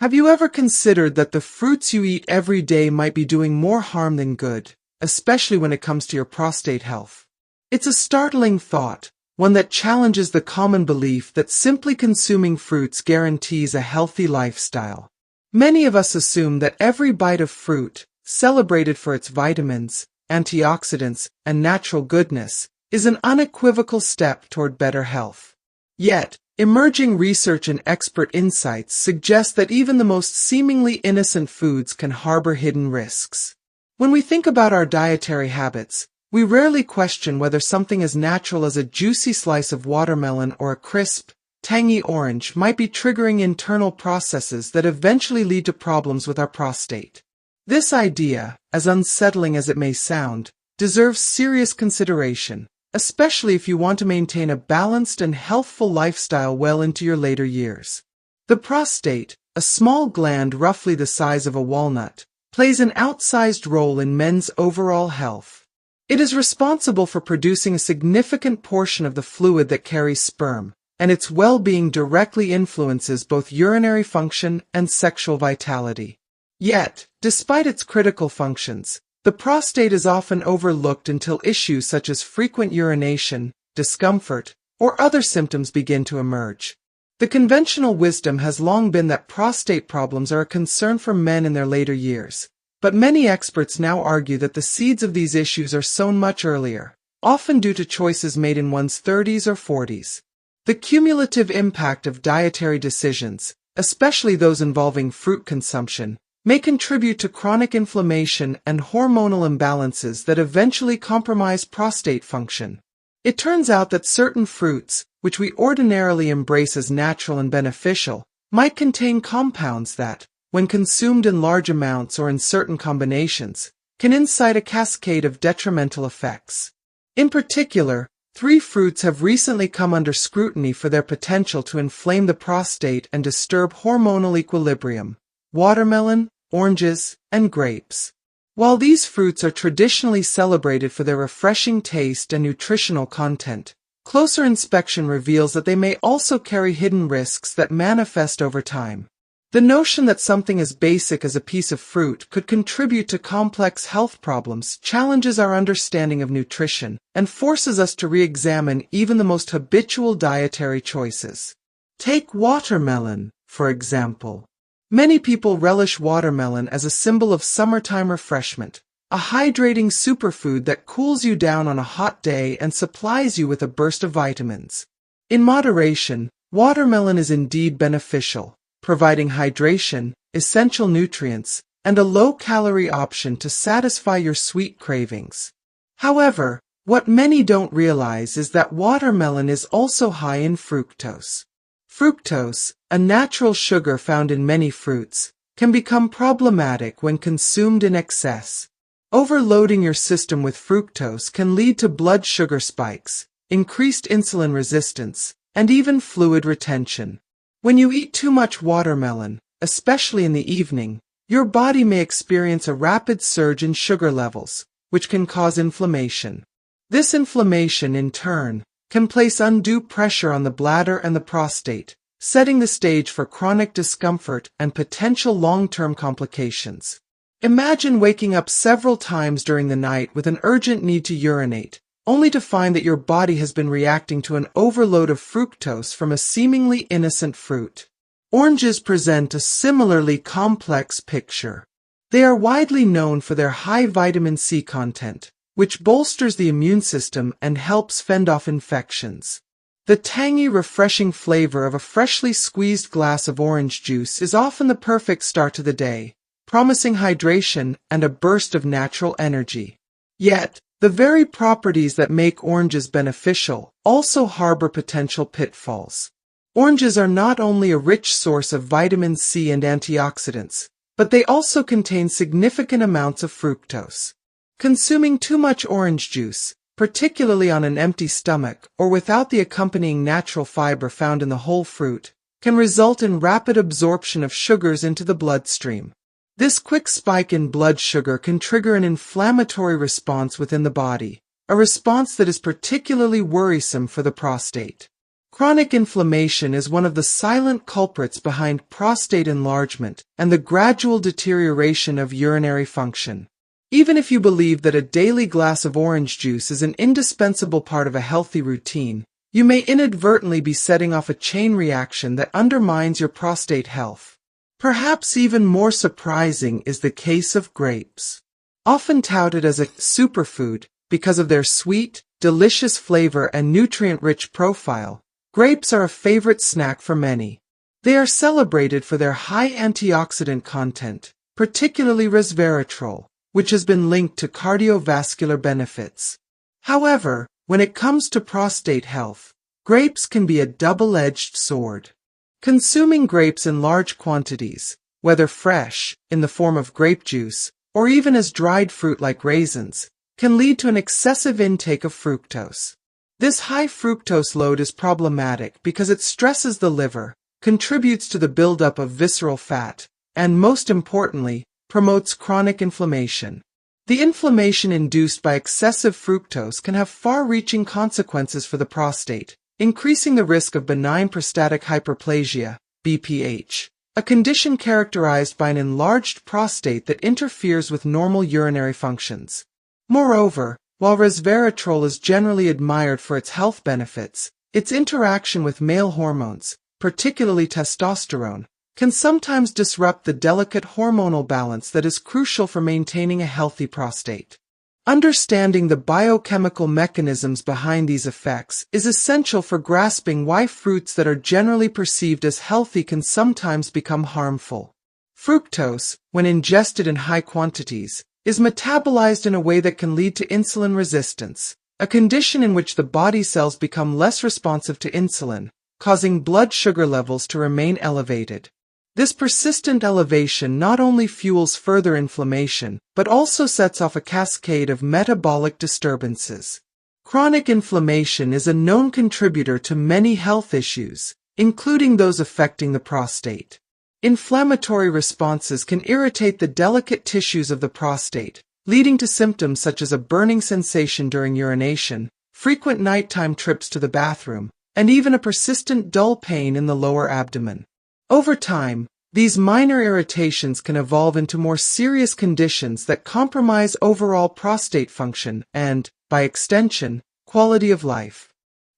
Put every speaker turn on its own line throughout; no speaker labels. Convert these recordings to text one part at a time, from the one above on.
Have you ever considered that the fruits you eat every day might be doing more harm than good, especially when it comes to your prostate health? It's a startling thought, one that challenges the common belief that simply consuming fruits guarantees a healthy lifestyle. Many of us assume that every bite of fruit, celebrated for its vitamins, antioxidants, and natural goodness, is an unequivocal step toward better health. Yet, emerging research and expert insights suggest that even the most seemingly innocent foods can harbor hidden risks. When we think about our dietary habits, we rarely question whether something as natural as a juicy slice of watermelon or a crisp, tangy orange might be triggering internal processes that eventually lead to problems with our prostate. This idea, as unsettling as it may sound, deserves serious consideration, especially if you want to maintain a balanced and healthful lifestyle well into your later years. The prostate, a small gland roughly the size of a walnut, plays an outsized role in men's overall health. It is responsible for producing a significant portion of the fluid that carries sperm, and its well-being directly influences both urinary function and sexual vitality. Yet, despite its critical functions, the prostate is often overlooked until issues such as frequent urination, discomfort, or other symptoms begin to emerge. The conventional wisdom has long been that prostate problems are a concern for men in their later years, but many experts now argue that the seeds of these issues are sown much earlier, often due to choices made in one's 30s or 40s. The cumulative impact of dietary decisions, especially those involving fruit consumption, may contribute to chronic inflammation and hormonal imbalances that eventually compromise prostate function. It turns out that certain fruits, which we ordinarily embrace as natural and beneficial, might contain compounds that, when consumed in large amounts or in certain combinations, can incite a cascade of detrimental effects. In particular, 3 fruits have recently come under scrutiny for their potential to inflame the prostate and disturb hormonal equilibrium: watermelon, oranges, and grapes. While these fruits are traditionally celebrated for their refreshing taste and nutritional content, closer inspection reveals that they may also carry hidden risks that manifest over time. The notion that something as basic as a piece of fruit could contribute to complex health problems challenges our understanding of nutrition and forces us to re-examine even the most habitual dietary choices. Take watermelon, for example. Many people relish watermelon as a symbol of summertime refreshment, a hydrating superfood that cools you down on a hot day and supplies you with a burst of vitamins. In moderation, watermelon is indeed beneficial, providing hydration, essential nutrients, and a low-calorie option to satisfy your sweet cravings. However, what many don't realize is that watermelon is also high in fructose. Fructose, a natural sugar found in many fruits, can become problematic when consumed in excess. Overloading your system with fructose can lead to blood sugar spikes, increased insulin resistance, and even fluid retention. When you eat too much watermelon, especially in the evening, your body may experience a rapid surge in sugar levels, which can cause inflammation. This inflammation, in turn, can place undue pressure on the bladder and the prostate, setting the stage for chronic discomfort and potential long-term complications. Imagine waking up several times during the night with an urgent need to urinate, only to find that your body has been reacting to an overload of fructose from a seemingly innocent fruit. Oranges present a similarly complex picture. They are widely known for their high vitamin C content, which bolsters the immune system and helps fend off infections. The tangy, refreshing flavor of a freshly squeezed glass of orange juice is often the perfect start to the day, promising hydration and a burst of natural energy. Yet, the very properties that make oranges beneficial also harbor potential pitfalls. Oranges are not only a rich source of vitamin C and antioxidants, but they also contain significant amounts of fructose. Consuming too much orange juice, particularly on an empty stomach or without the accompanying natural fiber found in the whole fruit, can result in rapid absorption of sugars into the bloodstream. This quick spike in blood sugar can trigger an inflammatory response within the body, a response that is particularly worrisome for the prostate. Chronic inflammation is one of the silent culprits behind prostate enlargement and the gradual deterioration of urinary function. Even if you believe that a daily glass of orange juice is an indispensable part of a healthy routine, you may inadvertently be setting off a chain reaction that undermines your prostate health. Perhaps even more surprising is the case of grapes. Often touted as a superfood because of their sweet, delicious flavor and nutrient-rich profile, grapes are a favorite snack for many. They are celebrated for their high antioxidant content, particularly resveratrol, which has been linked to cardiovascular benefits. However, when it comes to prostate health, grapes can be a double-edged sword. Consuming grapes in large quantities, whether fresh, in the form of grape juice, or even as dried fruit like raisins, can lead to an excessive intake of fructose. This high fructose load is problematic because it stresses the liver, contributes to the buildup of visceral fat, and most importantly, promotes chronic inflammation. The inflammation induced by excessive fructose can have far-reaching consequences for the prostate, increasing the risk of benign prostatic hyperplasia, BPH, a condition characterized by an enlarged prostate that interferes with normal urinary functions. Moreover, while resveratrol is generally admired for its health benefits, its interaction with male hormones, particularly testosterone, can sometimes disrupt the delicate hormonal balance that is crucial for maintaining a healthy prostate. Understanding the biochemical mechanisms behind these effects is essential for grasping why fruits that are generally perceived as healthy can sometimes become harmful. Fructose, when ingested in high quantities, is metabolized in a way that can lead to insulin resistance, a condition in which the body cells become less responsive to insulin, causing blood sugar levels to remain elevated. This persistent elevation not only fuels further inflammation, but also sets off a cascade of metabolic disturbances. Chronic inflammation is a known contributor to many health issues, including those affecting the prostate. Inflammatory responses can irritate the delicate tissues of the prostate, leading to symptoms such as a burning sensation during urination, frequent nighttime trips to the bathroom, and even a persistent dull pain in the lower abdomen. Over time, these minor irritations can evolve into more serious conditions that compromise overall prostate function and, by extension, quality of life.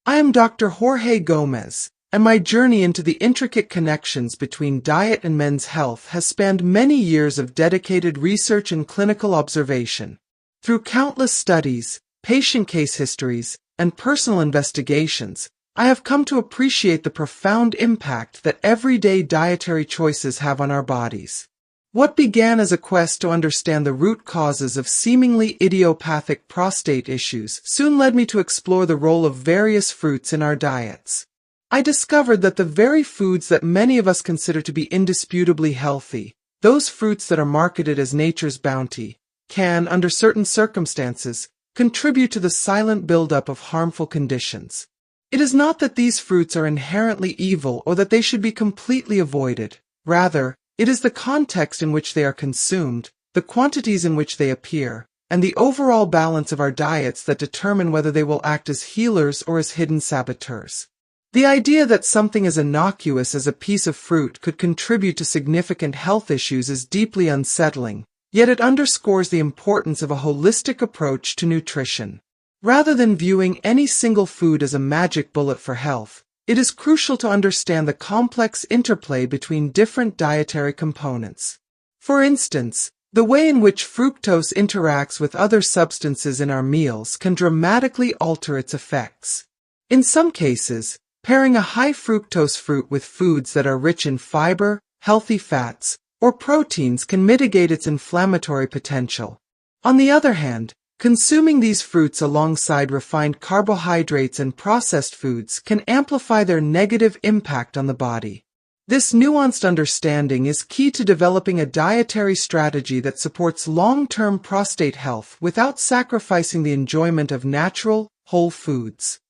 I am Dr. Jorge Gomez, and my journey into the intricate connections between diet and men's health has spanned many years of dedicated research and clinical observation. Through countless studies, patient case histories, and personal investigations, I have come to appreciate the profound impact that everyday dietary choices have on our bodies. What began as a quest to understand the root causes of seemingly idiopathic prostate issues soon led me to explore the role of various fruits in our diets. I discovered that the very foods that many of us consider to be indisputably healthy, those fruits that are marketed as nature's bounty, can, under certain circumstances, contribute to the silent buildup of harmful conditions. It is not that these fruits are inherently evil or that they should be completely avoided. Rather, it is the context in which they are consumed, the quantities in which they appear, and the overall balance of our diets that determine whether they will act as healers or as hidden saboteurs. The idea that something as innocuous as a piece of fruit could contribute to significant health issues is deeply unsettling, yet it underscores the importance of a holistic approach to nutrition. Rather than viewing any single food as a magic bullet for health, it is crucial to understand the complex interplay between different dietary components. For instance, the way in which fructose interacts with other substances in our meals can dramatically alter its effects. In some cases, pairing a high fructose fruit with foods that are rich in fiber, healthy fats, or proteins can mitigate its inflammatory potential. On the other hand, consuming these fruits alongside refined carbohydrates and processed foods can amplify their negative impact on the body. This nuanced understanding is key to developing a dietary strategy that supports long-term prostate health without sacrificing the enjoyment of natural, whole foods.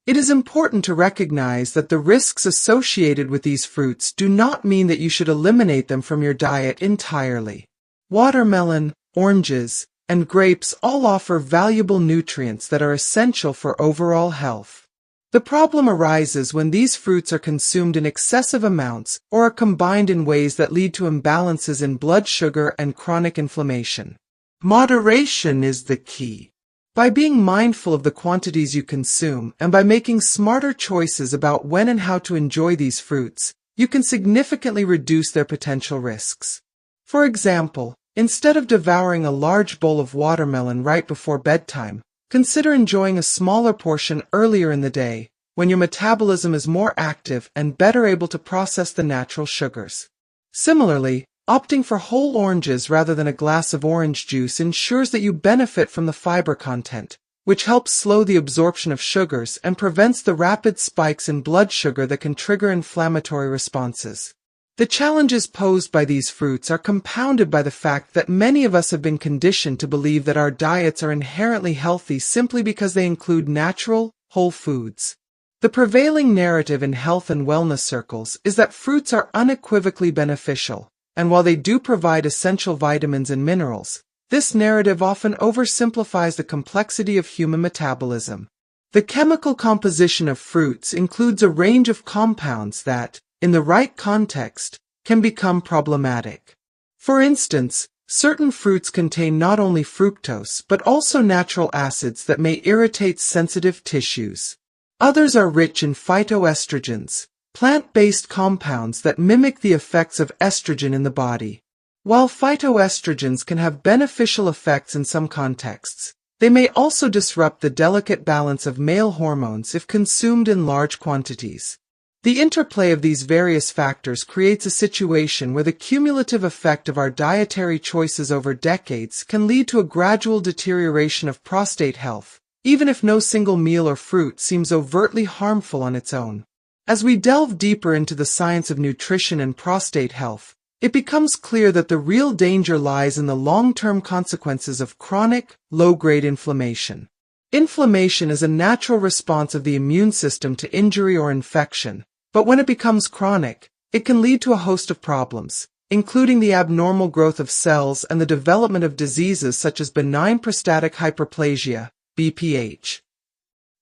It is important to recognize that the risks associated with these fruits do not mean that you should eliminate them from your diet entirely. Watermelon, oranges, and grapes all offer valuable nutrients that are essential for overall health. The problem arises when these fruits are consumed in excessive amounts or are combined in ways that lead to imbalances in blood sugar and chronic inflammation. Moderation is the key. By being mindful of the quantities you consume and by making smarter choices about when and how to enjoy these fruits, you can significantly reduce their potential risks. For example, instead of devouring a large bowl of watermelon right before bedtime, consider enjoying a smaller portion earlier in the day, when your metabolism is more active and better able to process the natural sugars. Similarly, opting for whole oranges rather than a glass of orange juice ensures that you benefit from the fiber content, which helps slow the absorption of sugars and prevents the rapid spikes in blood sugar that can trigger inflammatory responses. The challenges posed by these fruits are compounded by the fact that many of us have been conditioned to believe that our diets are inherently healthy simply because they include natural, whole foods. The prevailing narrative in health and wellness circles is that fruits are unequivocally beneficial, and while they do provide essential vitamins and minerals, this narrative often oversimplifies the complexity of human metabolism. The chemical composition of fruits includes a range of compounds that, in the right context, can become problematic. For instance, certain fruits contain not only fructose but also natural acids that may irritate sensitive tissues. Others are rich in phytoestrogens, plant-based compounds that mimic the effects of estrogen in the body. While phytoestrogens can have beneficial effects in some contexts, they may also disrupt the delicate balance of male hormones if consumed in large quantities. The interplay of these various factors creates a situation where the cumulative effect of our dietary choices over decades can lead to a gradual deterioration of prostate health, even if no single meal or fruit seems overtly harmful on its own. As we delve deeper into the science of nutrition and prostate health, it becomes clear that the real danger lies in the long-term consequences of chronic, low-grade inflammation. Inflammation is a natural response of the immune system to injury or infection, but when it becomes chronic, it can lead to a host of problems, including the abnormal growth of cells and the development of diseases such as benign prostatic hyperplasia, BPH.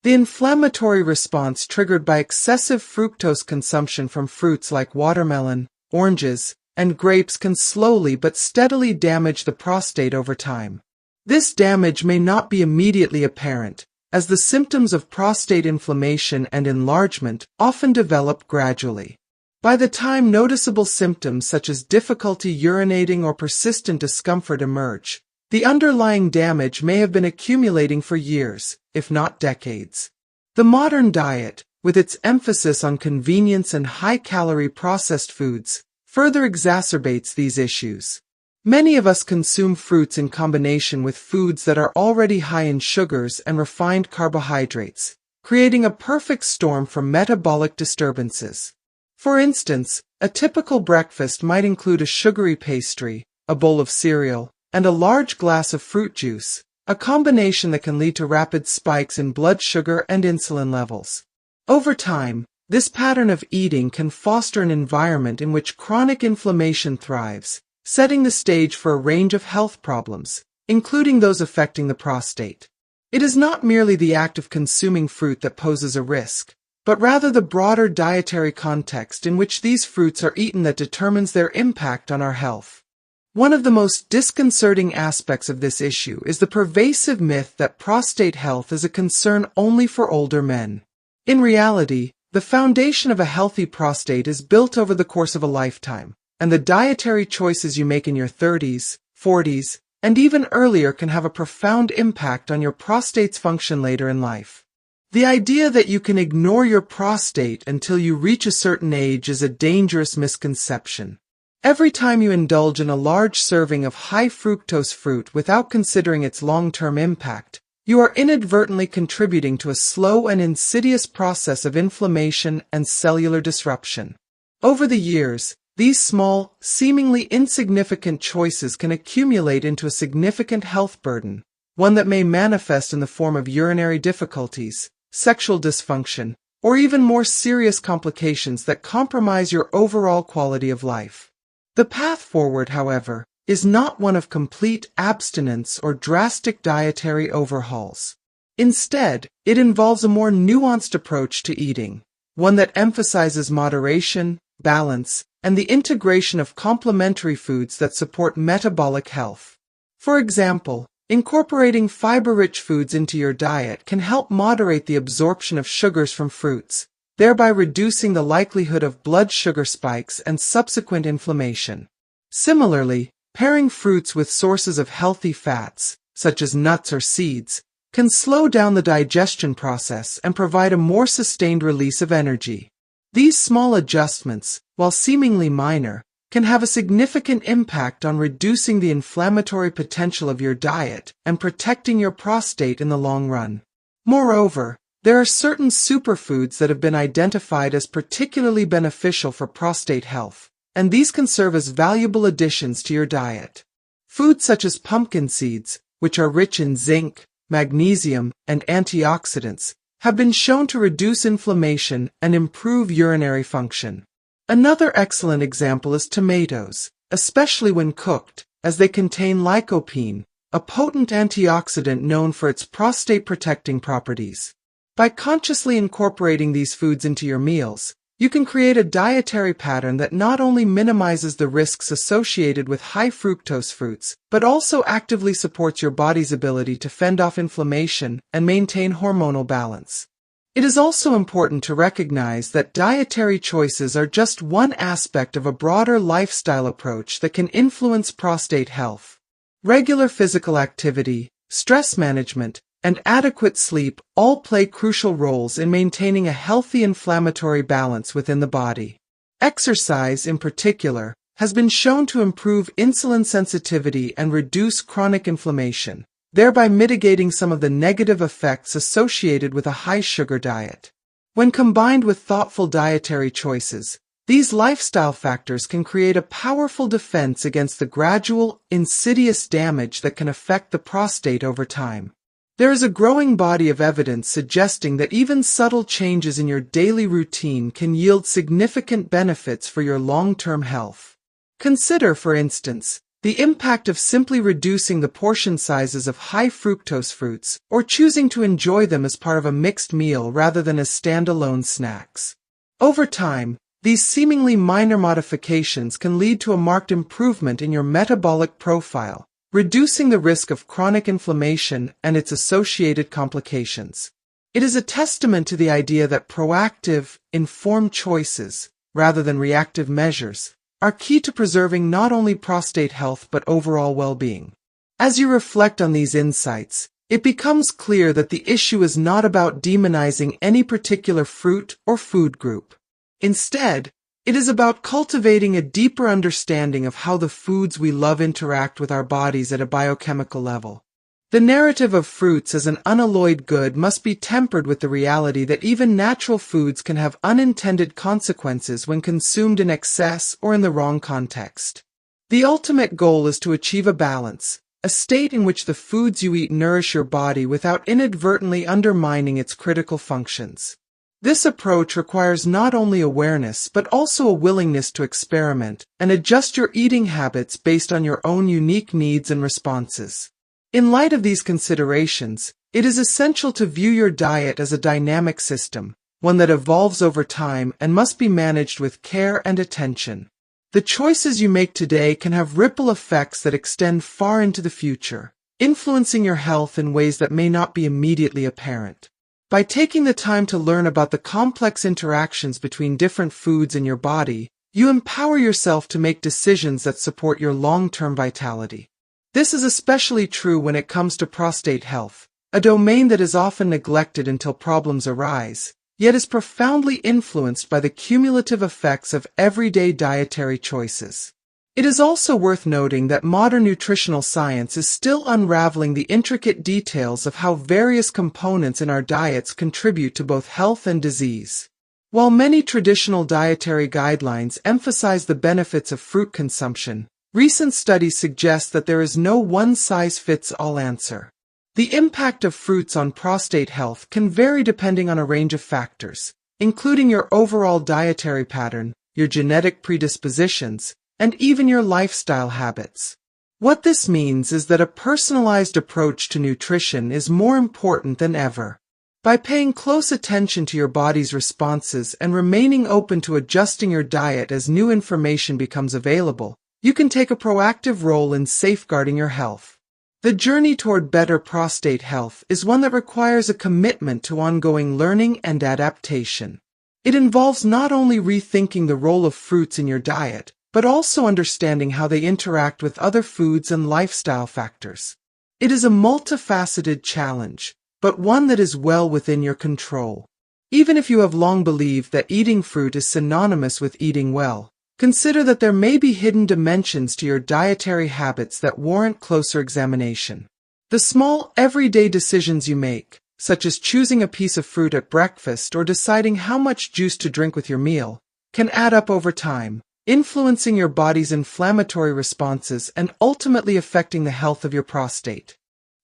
The inflammatory response triggered by excessive fructose consumption from fruits like watermelon, oranges, and grapes can slowly but steadily damage the prostate over time. This damage may not be immediately apparent, as the symptoms of prostate inflammation and enlargement often develop gradually. By the time noticeable symptoms such as difficulty urinating or persistent discomfort emerge, the underlying damage may have been accumulating for years, if not decades. The modern diet, with its emphasis on convenience and high-calorie processed foods, further exacerbates these issues. Many of us consume fruits in combination with foods that are already high in sugars and refined carbohydrates, creating a perfect storm for metabolic disturbances. For instance, a typical breakfast might include a sugary pastry, a bowl of cereal, and a large glass of fruit juice, a combination that can lead to rapid spikes in blood sugar and insulin levels. Over time, this pattern of eating can foster an environment in which chronic inflammation thrives, setting the stage for a range of health problems, including those affecting the prostate. It is not merely the act of consuming fruit that poses a risk, but rather the broader dietary context in which these fruits are eaten that determines their impact on our health. One of the most disconcerting aspects of this issue is the pervasive myth that prostate health is a concern only for older men. In reality, the foundation of a healthy prostate is built over the course of a lifetime, and the dietary choices you make in your 30s, 40s, and even earlier can have a profound impact on your prostate's function later in life. The idea that you can ignore your prostate until you reach a certain age is a dangerous misconception. Every time you indulge in a large serving of high-fructose fruit without considering its long-term impact, you are inadvertently contributing to a slow and insidious process of inflammation and cellular disruption. Over the years, these small, seemingly insignificant choices can accumulate into a significant health burden, one that may manifest in the form of urinary difficulties, sexual dysfunction, or even more serious complications that compromise your overall quality of life. The path forward, however, is not one of complete abstinence or drastic dietary overhauls. Instead, it involves a more nuanced approach to eating, one that emphasizes moderation, balance, and the integration of complementary foods that support metabolic health. For example, incorporating fiber-rich foods into your diet can help moderate the absorption of sugars from fruits, thereby reducing the likelihood of blood sugar spikes and subsequent inflammation. Similarly, pairing fruits with sources of healthy fats, such as nuts or seeds, can slow down the digestion process and provide a more sustained release of energy. These small adjustments, while seemingly minor, can have a significant impact on reducing the inflammatory potential of your diet and protecting your prostate in the long run. Moreover, there are certain superfoods that have been identified as particularly beneficial for prostate health, and these can serve as valuable additions to your diet. Foods such as pumpkin seeds, which are rich in zinc, magnesium, and antioxidants, have been shown to reduce inflammation and improve urinary function. Another excellent example is tomatoes, especially when cooked, as they contain lycopene, a potent antioxidant known for its prostate-protecting properties. By consciously incorporating these foods into your meals, you can create a dietary pattern that not only minimizes the risks associated with high fructose fruits, but also actively supports your body's ability to fend off inflammation and maintain hormonal balance. It is also important to recognize that dietary choices are just one aspect of a broader lifestyle approach that can influence prostate health. Regular physical activity, stress management, and adequate sleep all play crucial roles in maintaining a healthy inflammatory balance within the body. Exercise, in particular, has been shown to improve insulin sensitivity and reduce chronic inflammation, thereby mitigating some of the negative effects associated with a high-sugar diet. When combined with thoughtful dietary choices, these lifestyle factors can create a powerful defense against the gradual, insidious damage that can affect the prostate over time. There is a growing body of evidence suggesting that even subtle changes in your daily routine can yield significant benefits for your long-term health. Consider, for instance, the impact of simply reducing the portion sizes of high-fructose fruits, or choosing to enjoy them as part of a mixed meal rather than as standalone snacks. Over time, these seemingly minor modifications can lead to a marked improvement in your metabolic profile, reducing the risk of chronic inflammation and its associated complications. It is a testament to the idea that proactive, informed choices, rather than reactive measures, are key to preserving not only prostate health but overall well-being. As you reflect on these insights, it becomes clear that the issue is not about demonizing any particular fruit or food group. Instead, it is about cultivating a deeper understanding of how the foods we love interact with our bodies at a biochemical level. The narrative of fruits as an unalloyed good must be tempered with the reality that even natural foods can have unintended consequences when consumed in excess or in the wrong context. The ultimate goal is to achieve a balance, a state in which the foods you eat nourish your body without inadvertently undermining its critical functions. This approach requires not only awareness but also a willingness to experiment and adjust your eating habits based on your own unique needs and responses. In light of these considerations, it is essential to view your diet as a dynamic system, one that evolves over time and must be managed with care and attention. The choices you make today can have ripple effects that extend far into the future, influencing your health in ways that may not be immediately apparent. By taking the time to learn about the complex interactions between different foods in your body, you empower yourself to make decisions that support your long-term vitality. This is especially true when it comes to prostate health, a domain that is often neglected until problems arise, yet is profoundly influenced by the cumulative effects of everyday dietary choices. It is also worth noting that modern nutritional science is still unraveling the intricate details of how various components in our diets contribute to both health and disease. While many traditional dietary guidelines emphasize the benefits of fruit consumption, recent studies suggest that there is no one-size-fits-all answer. The impact of fruits on prostate health can vary depending on a range of factors, including your overall dietary pattern, your genetic predispositions, and even your lifestyle habits. What this means is that a personalized approach to nutrition is more important than ever. By paying close attention to your body's responses and remaining open to adjusting your diet as new information becomes available, you can take a proactive role in safeguarding your health. The journey toward better prostate health is one that requires a commitment to ongoing learning and adaptation. It involves not only rethinking the role of fruits in your diet, but also understanding how they interact with other foods and lifestyle factors. It is a multifaceted challenge, but one that is well within your control. Even if you have long believed that eating fruit is synonymous with eating well, consider that there may be hidden dimensions to your dietary habits that warrant closer examination. The small, everyday decisions you make, such as choosing a piece of fruit at breakfast or deciding how much juice to drink with your meal, can add up over time, influencing your body's inflammatory responses and ultimately affecting the health of your prostate.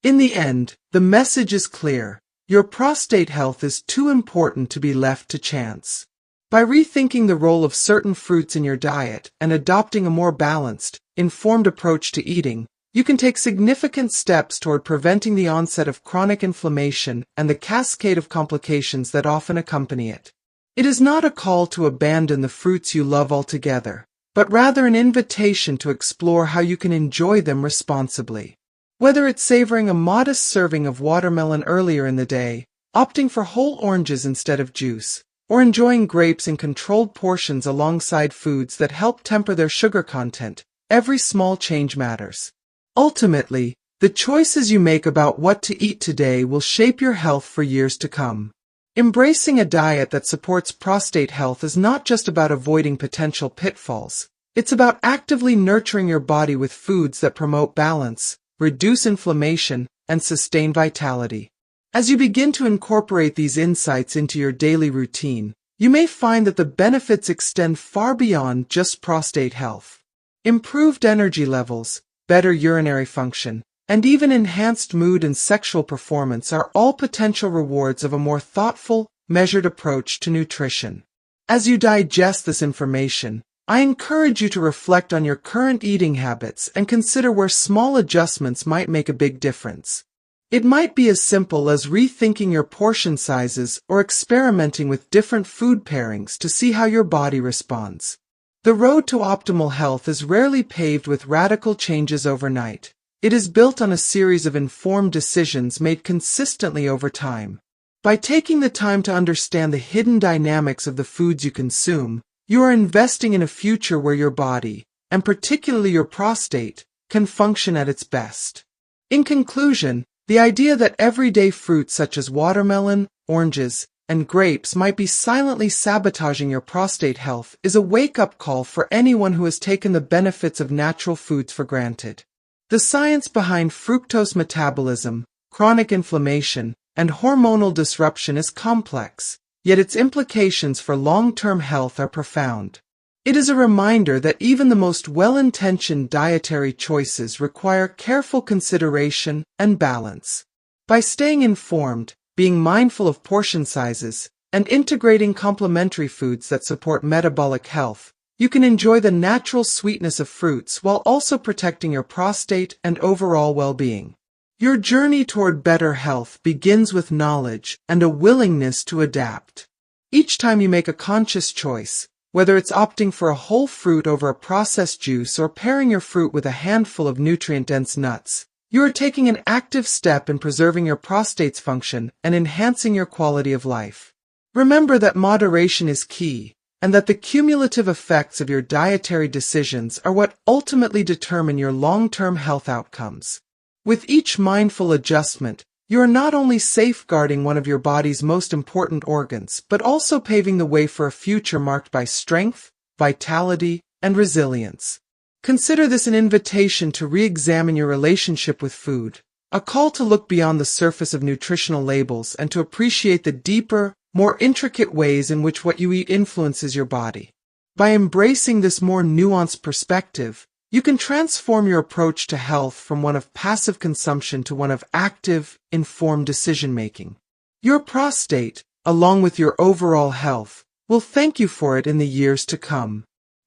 In the end, the message is clear. Your prostate health is too important to be left to chance. By rethinking the role of certain fruits in your diet and adopting a more balanced, informed approach to eating, you can take significant steps toward preventing the onset of chronic inflammation and the cascade of complications that often accompany it. It is not a call to abandon the fruits you love altogether, but rather an invitation to explore how you can enjoy them responsibly. Whether it's savoring a modest serving of watermelon earlier in the day, opting for whole oranges instead of juice, or enjoying grapes in controlled portions alongside foods that help temper their sugar content, every small change matters. Ultimately, the choices you make about what to eat today will shape your health for years to come. Embracing a diet that supports prostate health is not just about avoiding potential pitfalls. It's about actively nurturing your body with foods that promote balance, reduce inflammation, and sustain vitality. As you begin to incorporate these insights into your daily routine, you may find that the benefits extend far beyond just prostate health. Improved energy levels, better urinary function, and even enhanced mood and sexual performance are all potential rewards of a more thoughtful, measured approach to nutrition. As you digest this information, I encourage you to reflect on your current eating habits and consider where small adjustments might make a big difference. It might be as simple as rethinking your portion sizes or experimenting with different food pairings to see how your body responds. The road to optimal health is rarely paved with radical changes overnight. It is built on a series of informed decisions made consistently over time. By taking the time to understand the hidden dynamics of the foods you consume, you are investing in a future where your body, and particularly your prostate, can function at its best. In conclusion, the idea that everyday fruits such as watermelon, oranges, and grapes might be silently sabotaging your prostate health is a wake-up call for anyone who has taken the benefits of natural foods for granted. The science behind fructose metabolism, chronic inflammation, and hormonal disruption is complex, yet its implications for long-term health are profound. It is a reminder that even the most well-intentioned dietary choices require careful consideration and balance. By staying informed, being mindful of portion sizes, and integrating complementary foods that support metabolic health, you can enjoy the natural sweetness of fruits while also protecting your prostate and overall well-being. Your journey toward better health begins with knowledge and a willingness to adapt. Each time you make a conscious choice, whether it's opting for a whole fruit over a processed juice or pairing your fruit with a handful of nutrient-dense nuts, you are taking an active step in preserving your prostate's function and enhancing your quality of life. Remember that moderation is key, and that the cumulative effects of your dietary decisions are what ultimately determine your long-term health outcomes. With each mindful adjustment, you are not only safeguarding one of your body's most important organs, but also paving the way for a future marked by strength, vitality, and resilience. Consider this an invitation to re-examine your relationship with food, a call to look beyond the surface of nutritional labels and to appreciate the deeper, more intricate ways in which what you eat influences your body. By embracing this more nuanced perspective, you can transform your approach to health from one of passive consumption to one of active, informed decision-making. Your prostate, along with your overall health, will thank you for it in the years to come.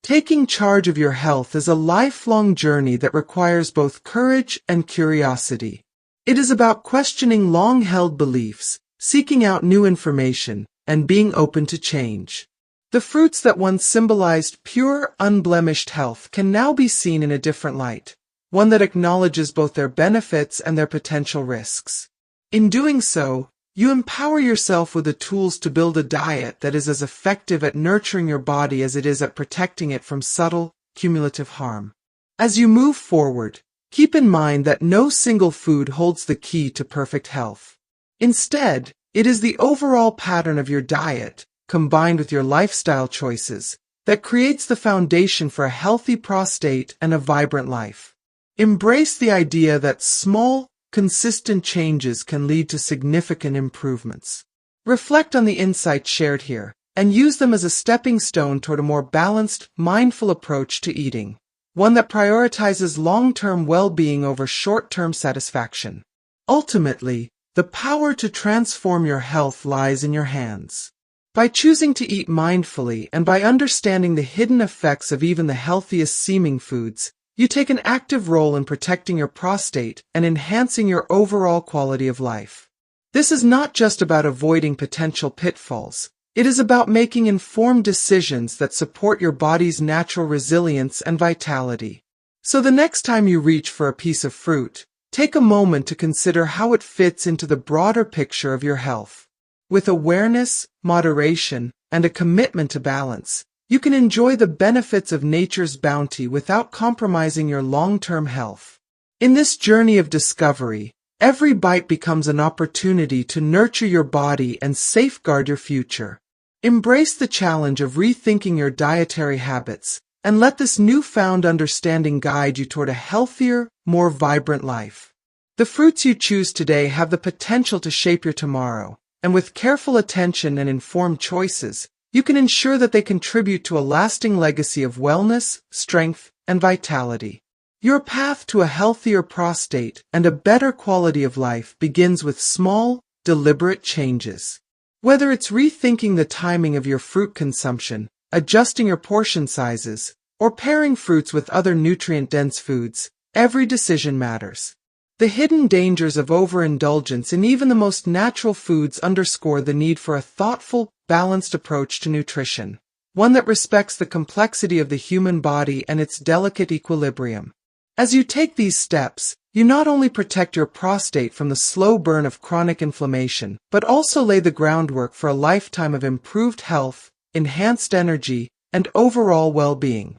Taking charge of your health is a lifelong journey that requires both courage and curiosity. It is about questioning long-held beliefs, seeking out new information, and being open to change. The fruits that once symbolized pure, unblemished health can now be seen in a different light, one that acknowledges both their benefits and their potential risks. In doing so, you empower yourself with the tools to build a diet that is as effective at nurturing your body as it is at protecting it from subtle, cumulative harm. As you move forward, keep in mind that no single food holds the key to perfect health. Instead, it is the overall pattern of your diet, combined with your lifestyle choices, that creates the foundation for a healthy prostate and a vibrant life. Embrace the idea that small, consistent changes can lead to significant improvements. Reflect on the insights shared here, and use them as a stepping stone toward a more balanced, mindful approach to eating, one that prioritizes long-term well-being over short-term satisfaction. Ultimately, the power to transform your health lies in your hands. By choosing to eat mindfully and by understanding the hidden effects of even the healthiest seeming foods, you take an active role in protecting your prostate and enhancing your overall quality of life. This is not just about avoiding potential pitfalls. It is about making informed decisions that support your body's natural resilience and vitality. So the next time you reach for a piece of fruit, take a moment to consider how it fits into the broader picture of your health. With awareness, moderation, and a commitment to balance, you can enjoy the benefits of nature's bounty without compromising your long-term health. In this journey of discovery, every bite becomes an opportunity to nurture your body and safeguard your future. Embrace the challenge of rethinking your dietary habits, and let this newfound understanding guide you toward a healthier, more vibrant life. The fruits you choose today have the potential to shape your tomorrow, and with careful attention and informed choices, you can ensure that they contribute to a lasting legacy of wellness, strength, and vitality. Your path to a healthier prostate and a better quality of life begins with small, deliberate changes. Whether it's rethinking the timing of your fruit consumption, adjusting your portion sizes, or pairing fruits with other nutrient-dense foods, every decision matters. The hidden dangers of overindulgence in even the most natural foods underscore the need for a thoughtful, balanced approach to nutrition, one that respects the complexity of the human body and its delicate equilibrium. As you take these steps, you not only protect your prostate from the slow burn of chronic inflammation, but also lay the groundwork for a lifetime of improved health, enhanced energy, and overall well-being.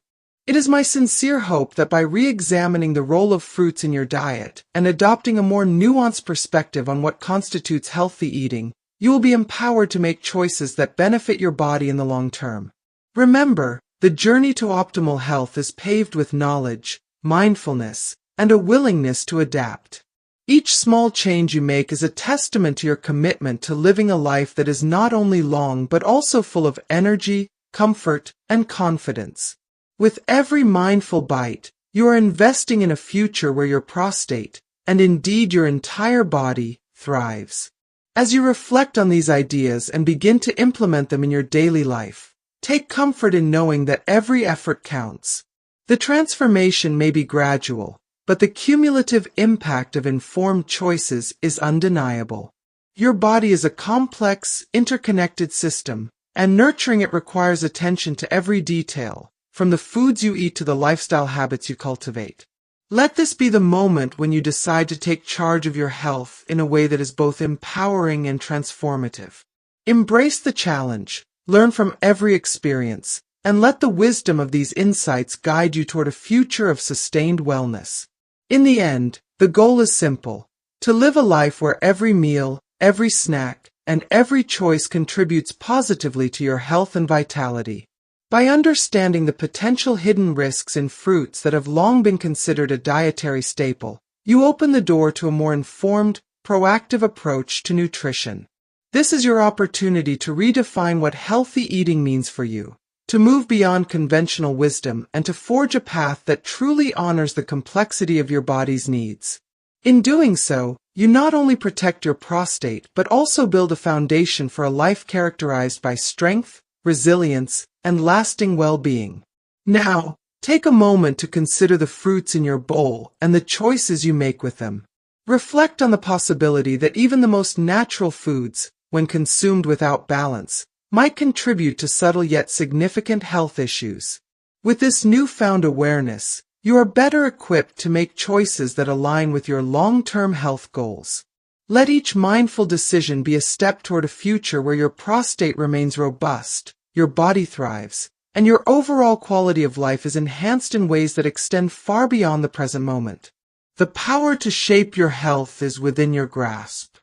It is my sincere hope that by re-examining the role of fruits in your diet and adopting a more nuanced perspective on what constitutes healthy eating, you will be empowered to make choices that benefit your body in the long term. Remember, the journey to optimal health is paved with knowledge, mindfulness, and a willingness to adapt. Each small change you make is a testament to your commitment to living a life that is not only long but also full of energy, comfort, and confidence. With every mindful bite, you are investing in a future where your prostate, and indeed your entire body, thrives. As you reflect on these ideas and begin to implement them in your daily life, take comfort in knowing that every effort counts. The transformation may be gradual, but the cumulative impact of informed choices is undeniable. Your body is a complex, interconnected system, and nurturing it requires attention to every detail, from the foods you eat to the lifestyle habits you cultivate. Let this be the moment when you decide to take charge of your health in a way that is both empowering and transformative. Embrace the challenge, learn from every experience, and let the wisdom of these insights guide you toward a future of sustained wellness. In the end, the goal is simple: to live a life where every meal, every snack, and every choice contributes positively to your health and vitality. By understanding the potential hidden risks in fruits that have long been considered a dietary staple, you open the door to a more informed, proactive approach to nutrition. This is your opportunity to redefine what healthy eating means for you, to move beyond conventional wisdom and to forge a path that truly honors the complexity of your body's needs. In doing so, you not only protect your prostate but also build a foundation for a life characterized by strength, resilience, and lasting well-being. Now, take a moment to consider the fruits in your bowl and the choices you make with them. Reflect on the possibility that even the most natural foods, when consumed without balance, might contribute to subtle yet significant health issues. With this newfound awareness, you are better equipped to make choices that align with your long-term health goals. Let each mindful decision be a step toward a future where your prostate remains robust, your body thrives, and your overall quality of life is enhanced in ways that extend far beyond the present moment. The power to shape your health is within your grasp.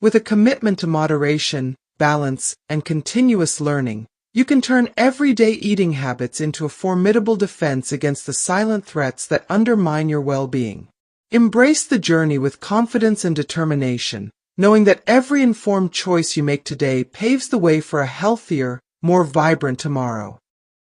With a commitment to moderation, balance, and continuous learning, you can turn everyday eating habits into a formidable defense against the silent threats that undermine your well-being. Embrace the journey with confidence and determination, knowing that every informed choice you make today paves the way for a healthier, more vibrant tomorrow.